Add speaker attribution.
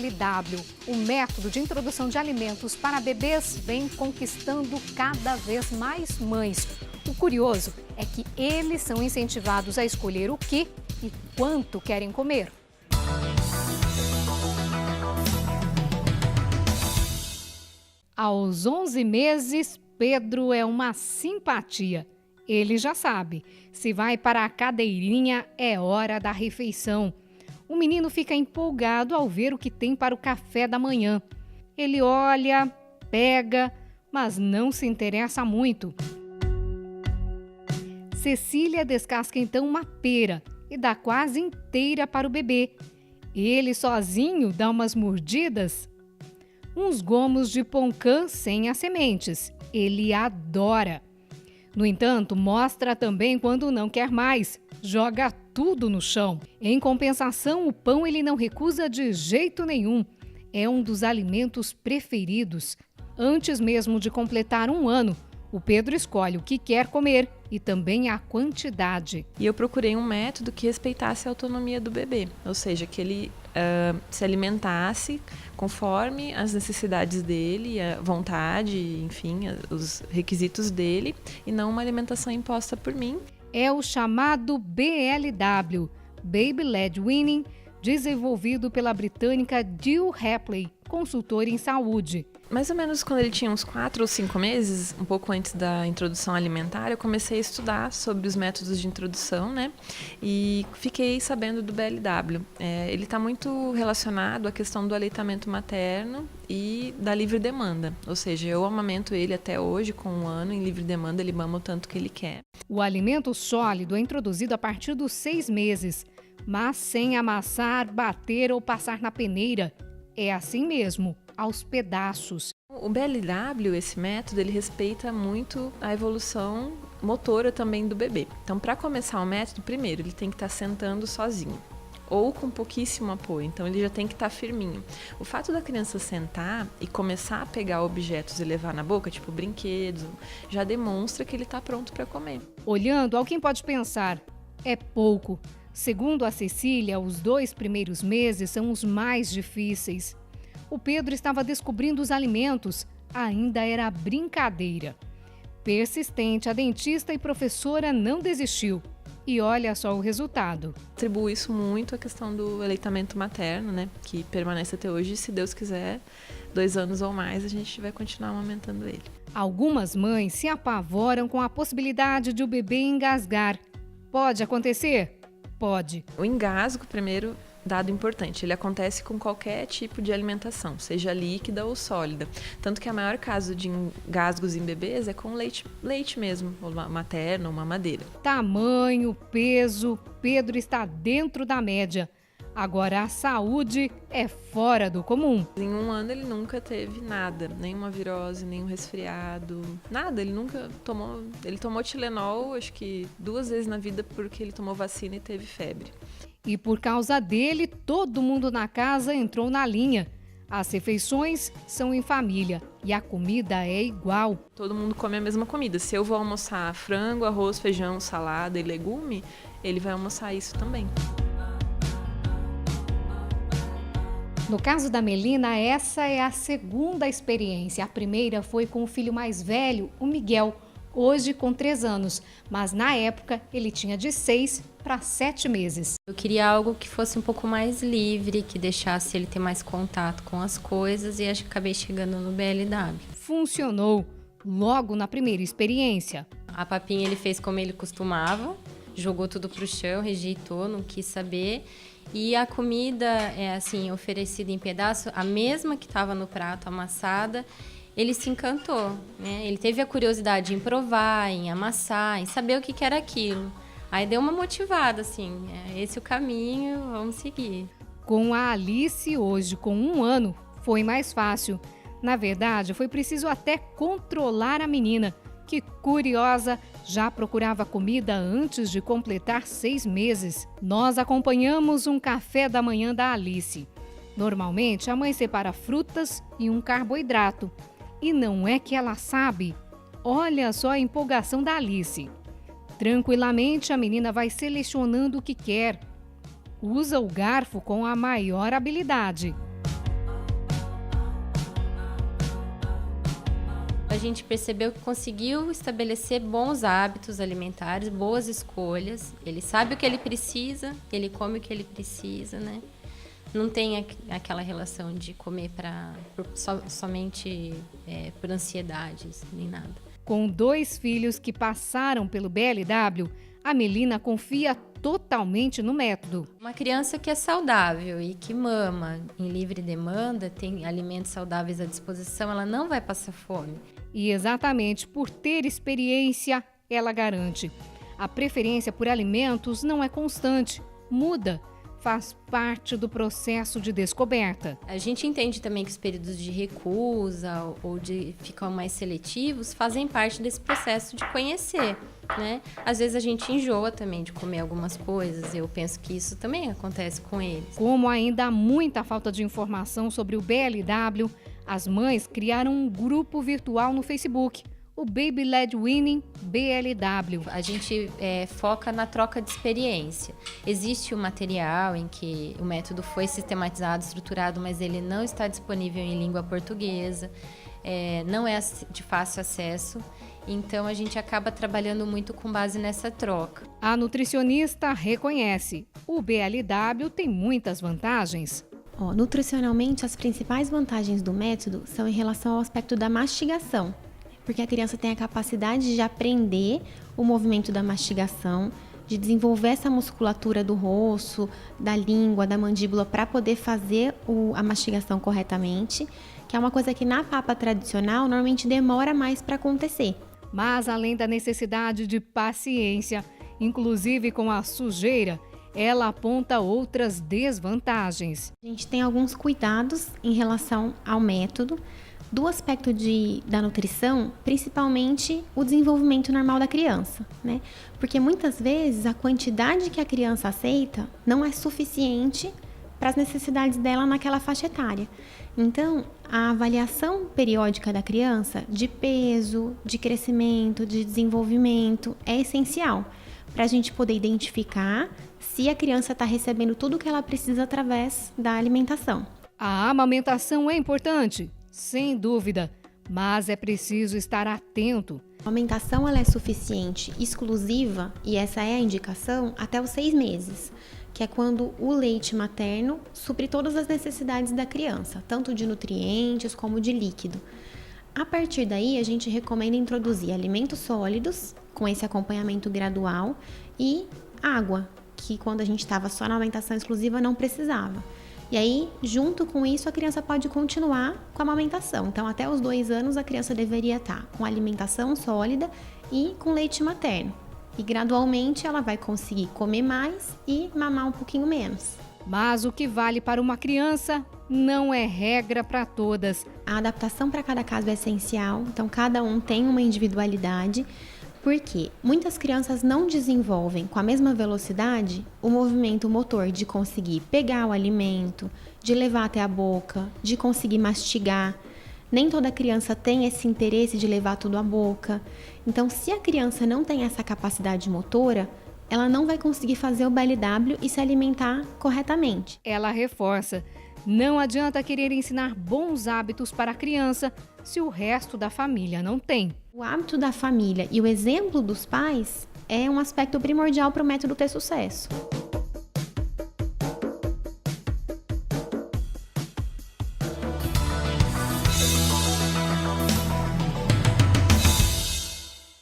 Speaker 1: BLW, o método de introdução de alimentos para bebês, vem conquistando cada vez mais mães. O curioso é que eles são incentivados a escolher o que e quanto querem comer. Aos 11 meses, Pedro é uma simpatia. Ele já sabe, se vai para a cadeirinha, é hora da refeição. O menino fica empolgado ao ver o que tem para o café da manhã. Ele olha, pega, mas não se interessa muito. Cecília descasca então uma pera e dá quase inteira para o bebê. Ele sozinho dá umas mordidas. Uns gomos de poncã sem as sementes. Ele adora. No entanto, mostra também quando não quer mais. Joga tudo no chão. Em compensação, o pão ele não recusa de jeito nenhum. É um dos alimentos preferidos. Antes mesmo de completar 1 ano, o Pedro escolhe o que quer comer e também a quantidade.
Speaker 2: E eu procurei um método que respeitasse a autonomia do bebê, ou seja, que ele se alimentasse conforme as necessidades dele, a vontade, enfim, os requisitos dele, e não uma alimentação imposta por mim.
Speaker 1: É o chamado BLW, Baby Led Weaning, desenvolvido pela britânica Jill Hapley, consultora em saúde.
Speaker 2: Mais ou menos quando ele tinha uns 4 ou 5 meses, um pouco antes da introdução alimentar, eu comecei a estudar sobre os métodos de introdução, né? E fiquei sabendo do BLW. Ele está muito relacionado à questão do aleitamento materno e da livre demanda. Ou seja, eu amamento ele até hoje com 1 ano em livre demanda, ele mama o tanto que ele quer.
Speaker 1: O alimento sólido é introduzido a partir dos 6 meses, mas sem amassar, bater ou passar na peneira. É assim mesmo, aos pedaços.
Speaker 2: O BLW, esse método, ele respeita muito a evolução motora também do bebê. Então, para começar o método, primeiro, ele tem que estar sentando sozinho ou com pouquíssimo apoio. Então, ele já tem que estar firminho. O fato da criança sentar e começar a pegar objetos e levar na boca, tipo brinquedos, já demonstra que ele está pronto para comer.
Speaker 1: Olhando, alguém pode pensar, é pouco. Segundo a Cecília, os 2 primeiros meses são os mais difíceis. O Pedro estava descobrindo os alimentos, ainda era brincadeira. Persistente, a dentista e professora não desistiu. E olha só o resultado.
Speaker 2: Atribuo isso muito à questão do aleitamento materno, né? Que permanece até hoje, e se Deus quiser, 2 anos ou mais, a gente vai continuar amamentando ele.
Speaker 1: Algumas mães se apavoram com a possibilidade de o bebê engasgar. Pode acontecer? Pode.
Speaker 2: O engasgo, primeiro dado importante, ele acontece com qualquer tipo de alimentação, seja líquida ou sólida. Tanto que a maior caso de engasgos em bebês é com leite mesmo, ou materno ou mamadeira.
Speaker 1: Tamanho, peso, Pedro está dentro da média. Agora a saúde é fora do comum.
Speaker 2: Em 1 ano ele nunca teve nada, nenhuma virose, nenhum resfriado, nada. Ele tomou Tilenol, acho que 2 vezes na vida porque ele tomou vacina e teve febre.
Speaker 1: E por causa dele, todo mundo na casa entrou na linha. As refeições são em família e a comida é igual.
Speaker 2: Todo mundo come a mesma comida. Se eu vou almoçar frango, arroz, feijão, salada e legume, ele vai almoçar isso também.
Speaker 1: No caso da Melina, essa é a 2ª experiência. A primeira foi com o filho mais velho, o Miguel, hoje com 3 anos. Mas na época ele tinha de 6 para 7 meses.
Speaker 3: Eu queria algo que fosse um pouco mais livre, que deixasse ele ter mais contato com as coisas, e acho que acabei chegando no BLW.
Speaker 1: Funcionou logo na primeira experiência.
Speaker 3: A papinha ele fez como ele costumava, jogou tudo pro chão, rejeitou, não quis saber. E a comida é assim, oferecida em pedaço, a mesma que estava no prato, amassada, ele se encantou, né? Ele teve a curiosidade em provar, em amassar, em saber o que era aquilo. Aí deu uma motivada, assim, esse é o caminho, vamos seguir.
Speaker 1: Com a Alice, hoje com 1 ano, foi mais fácil. Na verdade, foi preciso até controlar a menina, que, curiosa, já procurava comida antes de completar 6 meses. Nós acompanhamos um café da manhã da Alice. Normalmente, a mãe separa frutas e um carboidrato. E não é que ela sabe. Olha só a empolgação da Alice. Tranquilamente, a menina vai selecionando o que quer. Usa o garfo com a maior habilidade.
Speaker 3: a gente percebeu que conseguiu estabelecer bons hábitos alimentares, boas escolhas. Ele sabe o que ele precisa, ele come o que ele precisa, né? Não tem aquela relação de comer somente por ansiedades, nem nada.
Speaker 1: Com 2 filhos que passaram pelo BLW, a Melina confia totalmente no método.
Speaker 3: Uma criança que é saudável e que mama em livre demanda, tem alimentos saudáveis à disposição, ela não vai passar fome.
Speaker 1: E exatamente por ter experiência, ela garante. A preferência por alimentos não é constante, muda, faz parte do processo de descoberta.
Speaker 3: A gente entende também que os períodos de recusa ou de ficar mais seletivos fazem parte desse processo de conhecer, né? Às vezes a gente enjoa também de comer algumas coisas, eu penso que isso também acontece com eles.
Speaker 1: Como ainda há muita falta de informação sobre o BLW, as mães criaram um grupo virtual no Facebook, o Baby Led Winning BLW.
Speaker 3: A gente foca na troca de experiência. Existe um material em que o método foi sistematizado, estruturado, mas ele não está disponível em língua portuguesa, não é de fácil acesso, então a gente acaba trabalhando muito com base nessa troca.
Speaker 1: A nutricionista reconhece, o BLW tem muitas vantagens.
Speaker 4: Nutricionalmente, as principais vantagens do método são em relação ao aspecto da mastigação, porque a criança tem a capacidade de aprender o movimento da mastigação, de desenvolver essa musculatura do rosto, da língua, da mandíbula para poder fazer a mastigação corretamente, que é uma coisa que na papa tradicional normalmente demora mais para acontecer.
Speaker 1: Mas além da necessidade de paciência, inclusive com a sujeira, ela aponta outras desvantagens.
Speaker 4: A gente tem alguns cuidados em relação ao método, do aspecto da nutrição, principalmente o desenvolvimento normal da criança, né? Porque muitas vezes a quantidade que a criança aceita não é suficiente para as necessidades dela naquela faixa etária. Então, a avaliação periódica da criança de peso, de crescimento, de desenvolvimento é essencial para a gente poder identificar se a criança está recebendo tudo o que ela precisa através da alimentação.
Speaker 1: A amamentação é importante, sem dúvida, mas é preciso estar atento.
Speaker 4: A amamentação ela é suficiente, exclusiva, e essa é a indicação, até os 6 meses, que é quando o leite materno supre todas as necessidades da criança, tanto de nutrientes como de líquido. A partir daí, a gente recomenda introduzir alimentos sólidos, com esse acompanhamento gradual, e água, que quando a gente estava só na amamentação exclusiva não precisava. E aí, junto com isso, a criança pode continuar com a amamentação. Então, até os 2 anos, a criança deveria estar com alimentação sólida e com leite materno. E gradualmente, ela vai conseguir comer mais e mamar um pouquinho menos.
Speaker 1: Mas o que vale para uma criança não é regra para todas.
Speaker 4: A adaptação para cada caso é essencial, então cada um tem uma individualidade. Porque muitas crianças não desenvolvem com a mesma velocidade o movimento motor de conseguir pegar o alimento, de levar até a boca, de conseguir mastigar. Nem toda criança tem esse interesse de levar tudo à boca. Então, se a criança não tem essa capacidade motora, ela não vai conseguir fazer o BLW e se alimentar corretamente.
Speaker 1: Ela reforça, não adianta querer ensinar bons hábitos para a criança se o resto da família não tem.
Speaker 4: O hábito da família e o exemplo dos pais é um aspecto primordial para o método ter sucesso.